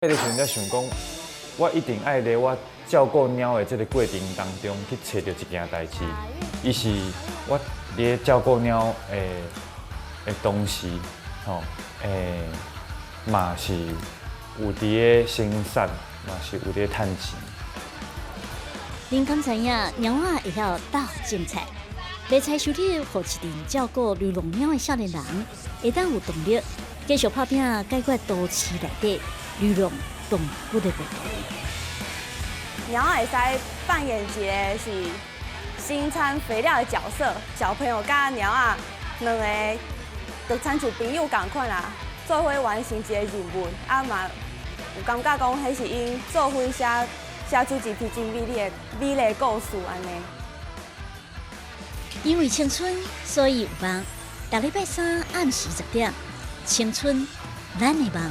迄个时阵才想讲，我一定爱伫我照顾猫的这个过程当中去找到一件代志，伊是我伫照顾猫的同时，嘛是有伫咧生产，嘛是有伫咧趁钱。您敢知影猫仔会晓斗种菜？卖菜收入，互一定照顾流浪猫的少年人，会当有动力继续打拼，解决都市内底流浪动物的问题。猫会使扮演一个是生产肥料的角色，小朋友甲猫仔两个就亲像朋友共款啦，做伙完成一个任务，嘛有感觉讲迄是因做伙写出一篇真美丽的故事安尼。因为青春，所以有梦。下礼拜三暗时10点，青春，咱的梦。